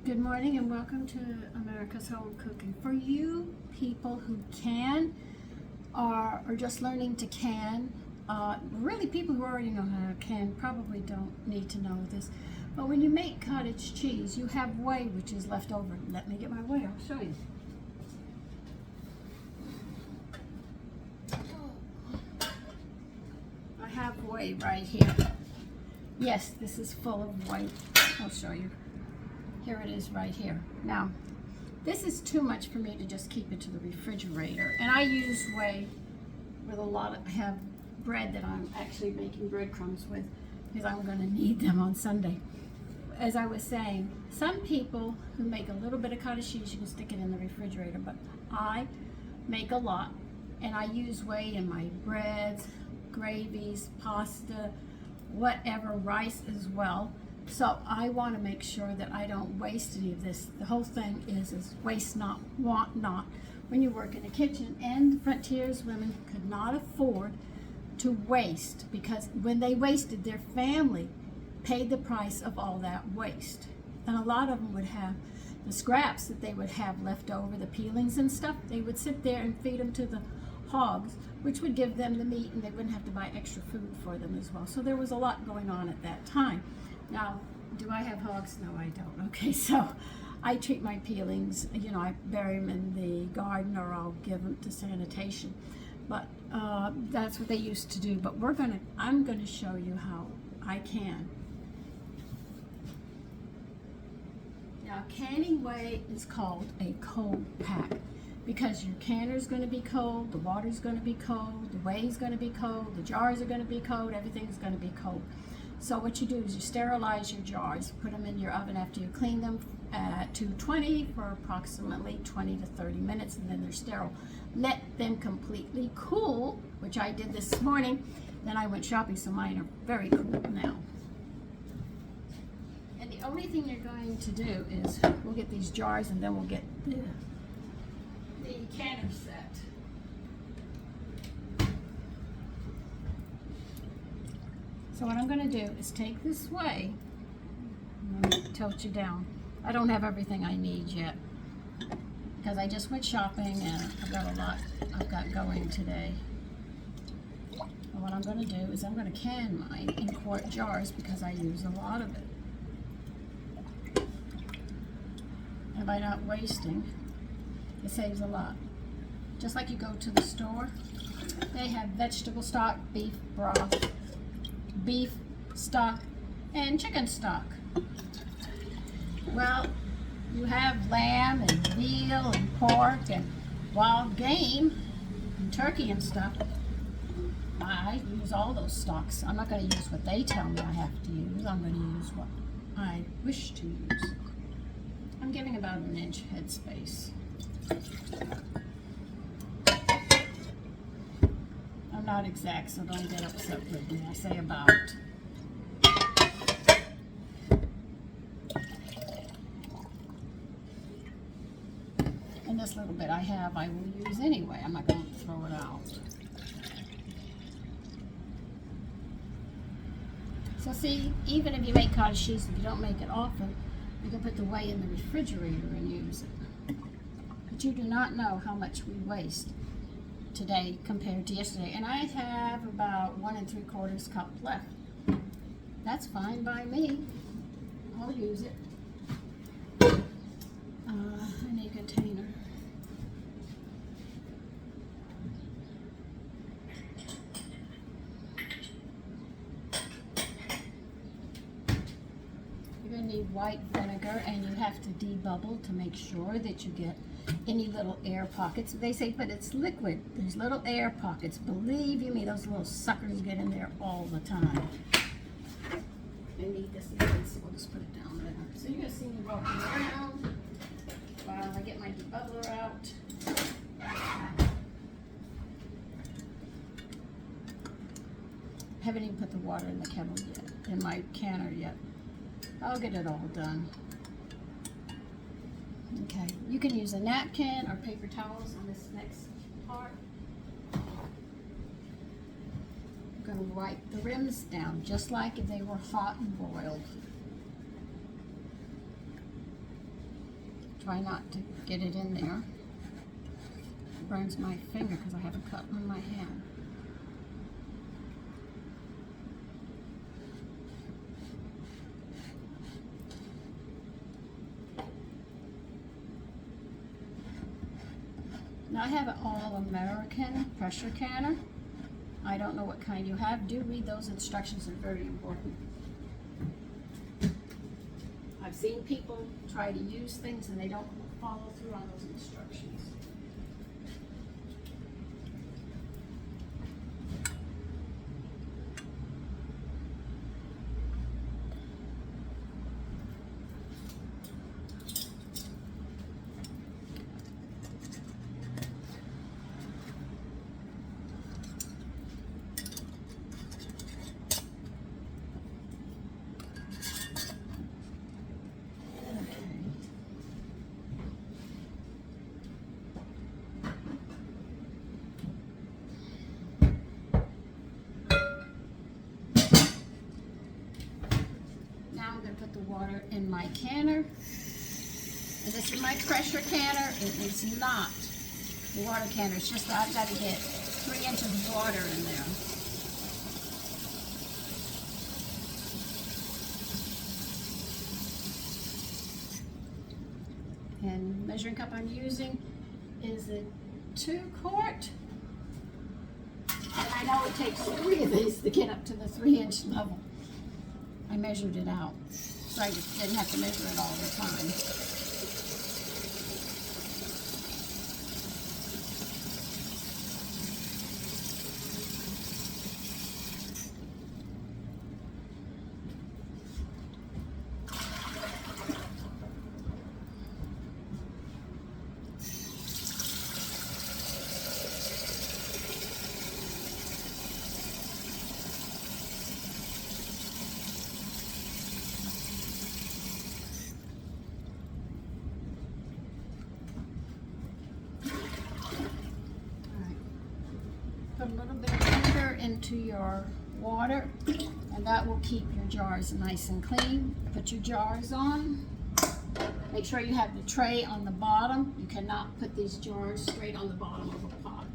Good morning and welcome to America's Home Cooking. For you people who can or are just learning to can, really people who already know how to can probably don't need to know this. But when you make cottage cheese, you have whey which is left over. Let me get my whey, I'll show you. I have whey right here. Yes, this is full of whey. I'll show you. Here it is right here. Now, this is too much for me to just keep it to the refrigerator. And I use whey with a lot of, I have bread that I'm actually making breadcrumbs with because I'm going to need them on Sunday. As I was saying, some people who make a little bit of cottage cheese, you can stick it in the refrigerator, but I make a lot and I use whey in my breads, gravies, pasta, whatever, rice as well. So I want to make sure that I don't waste any of this. The whole thing is waste not, want not. When you work in a kitchen, and the frontiers women could not afford to waste, because when they wasted, their family paid the price of all that waste. And a lot of them would have the scraps that they would have left over, the peelings and stuff, they would sit there and feed them to the hogs, which would give them the meat, and they wouldn't have to buy extra food for them as well. So there was a lot going on at that time. Now, do I have hogs? No, I don't. Okay, so I treat my peelings, you know, I bury them in the garden or I'll give them to sanitation. But that's what they used to do. But I'm gonna show you how I can. Now, canning whey is called a cold pack because your canner is going to be cold, the water's going to be cold, the whey's going to be cold, the jars are going to be cold, everything's going to be cold. So what you do is you sterilize your jars, put them in your oven after you clean them at 220 for approximately 20 to 30 minutes, and then they're sterile. Let them completely cool, which I did this morning. Then I went shopping, so mine are very cool now. And the only thing you're going to do is we'll get these jars and then we'll get the canner set. So what I'm going to do is take this whey, and then tilt you down. I don't have everything I need yet because I just went shopping and I've got a lot I've got going today. And what I'm going to do is I'm going to can mine in quart jars because I use a lot of it. And by not wasting, it saves a lot. Just like you go to the store, they have vegetable stock, beef broth, beef stock, and chicken stock. Well, you have lamb and veal and pork and wild game and turkey and stuff. I use all those stocks. I'm not going to use what they tell me I have to use. I'm going to use what I wish to use. I'm giving about an inch headspace. I'm not exact, so don't get upset with me. I say about. And this little bit I have, I will use anyway. I'm not going to throw it out. So see, even if you make cottage cheese, if you don't make it often, you can put the whey in the refrigerator and use it. But you do not know how much we waste today compared to yesterday, and I have about 1 3/4 cup left. That's fine by me. I'll use it. I need a container. You're going to need white vinegar, and you have to debubble to make sure that you get any little air pockets. They say, but it's liquid. There's little air pockets. Believe you me, those little suckers get in there all the time. I need this liquid, so we'll just put it down there. So you're going to see me walking around while I get my debubbler out. I haven't even put the water in the kettle yet, in my canner yet. I'll get it all done. Okay, you can use a napkin or paper towels on this next part. I'm going to wipe the rims down just like if they were hot and boiled. try not to get it in there. It burns my finger because I have a cut on my hand. Now I have an all-American pressure canner. I don't know what kind you have. Do read those instructions, they're very important. I've seen people try to use things and they don't follow through on those instructions. I'm going to put the water in my canner. And this is my pressure canner. It is not the water canner. It's just that I've got to get 3 inches of water in there. And measuring cup I'm using is a 2 quart. And I know it takes 3 of these to get up to the 3-inch level. I measured it out, so I just didn't have to measure it all the time. Put a little bit of vinegar into your water, and that will keep your jars nice and clean. Put your jars on. Make sure you have the tray on the bottom. You cannot put these jars straight on the bottom of a pot.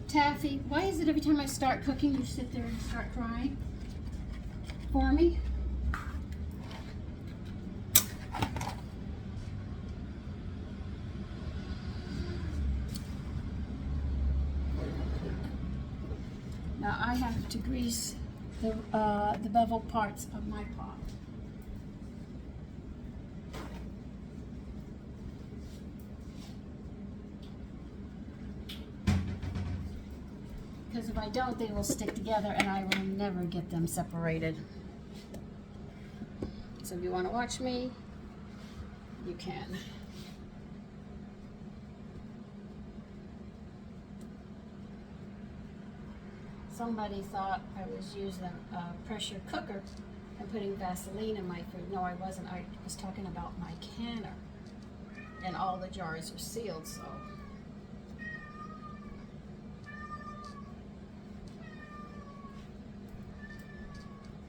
Taffy, why is it every time I start cooking you sit there and start crying for me? Now I have to grease the bevel parts of my pot. Because if I don't, they will stick together and I will never get them separated. So if you want to watch me, you can. Somebody thought I was using a pressure cooker and putting Vaseline in my food. No, I wasn't. I was talking about my canner. And all the jars are sealed, so.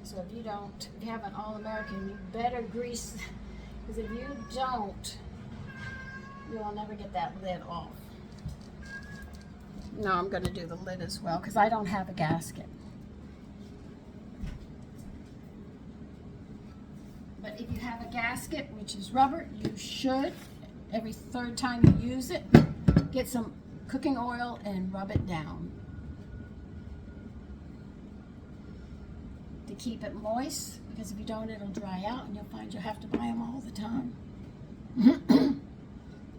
So if you have an All-American, you better grease, because if you don't, you'll never get that lid off. No, I'm going to do the lid as well because I don't have a gasket. But if you have a gasket, which is rubber, you should, every 3rd time you use it, get some cooking oil and rub it down to keep it moist, because if you don't, it'll dry out and you'll find you'll have to buy them all the time.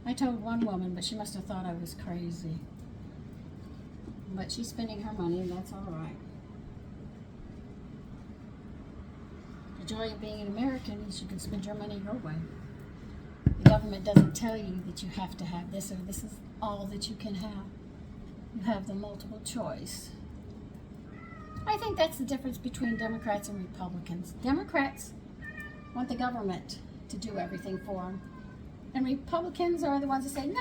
I told one woman, but she must have thought I was crazy. But she's spending her money, and that's all right. The joy of being an American is you can spend your money your way. The government doesn't tell you that you have to have this or this is all that you can have. You have the multiple choice. I think that's the difference between Democrats and Republicans. Democrats want the government to do everything for them. And Republicans are the ones that say, nah,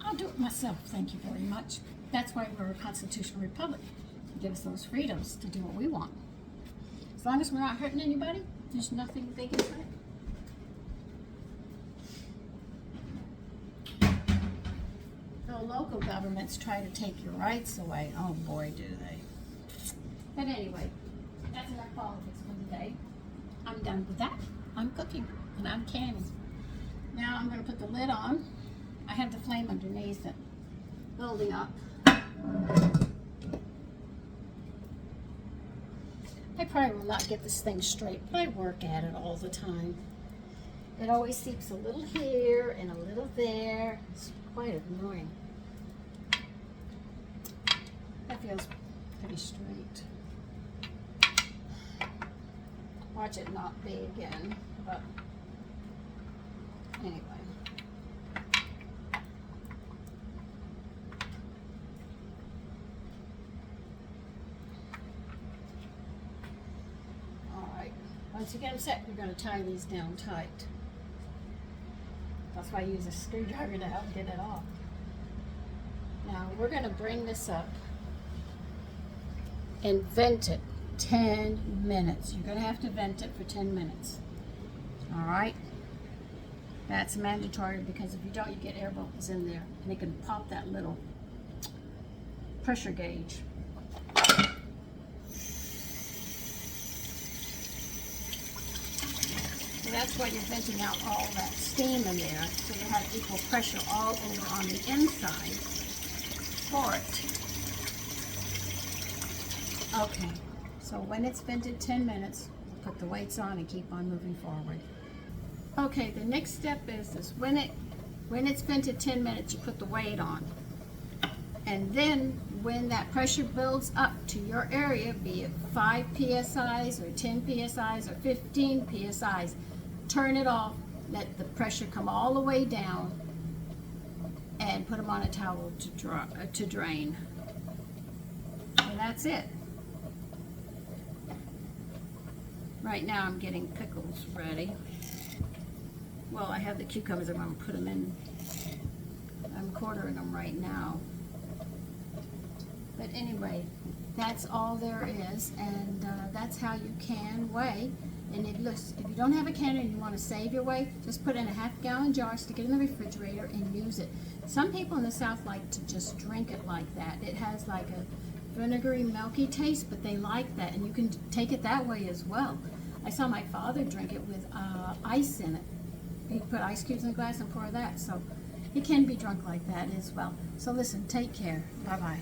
I'll do it myself, thank you very much. That's why we're a constitutional republic. It gives us those freedoms to do what we want. As long as we're not hurting anybody, there's nothing they can say. The local governments try to take your rights away. Oh boy, do they. But anyway, that's enough politics for today. I'm done with that. I'm cooking and I'm canning. Now I'm going to put the lid on. I have the flame underneath it, building up. I probably will not get this thing straight, but I work at it all the time. It always seeps a little here and a little there. It's quite annoying. That feels pretty straight. Watch it not be again, but anyway. Alright, once you get them set, you're going to tie these down tight. That's why I use a screwdriver to help get it off. Now we're going to bring this up and vent it 10 minutes. You're going to have to vent it for 10 minutes. All right? That's mandatory because if you don't, you get air bubbles in there and it can pop that little pressure gauge. So that's why you're venting out all that steam in there, so you have equal pressure all over on the inside for it. Okay, so when it's vented 10 minutes, put the weights on and keep on moving forward. Okay, the next step is this. When it's vented 10 minutes, you put the weight on. And then when that pressure builds up to your area, be it 5 psi's or 10 psi's or 15 psi's, turn it off, let the pressure come all the way down, and put them on a towel to drain. And that's it. Right now I'm getting pickles ready. Well, I have the cucumbers. I'm going to put them in. I'm quartering them right now. But anyway, that's all there is, and that's how you can whey. And if you don't have a canner and you want to save your whey, just put it in a half-gallon jar, stick it in the refrigerator, and use it. Some people in the South like to just drink it like that. It has like a vinegary, milky taste, but they like that, and you can take it that way as well. I saw my father drink it with ice in it. He'd put ice cubes in a glass and pour that, so it can be drunk like that as well. So listen, take care. Bye-bye.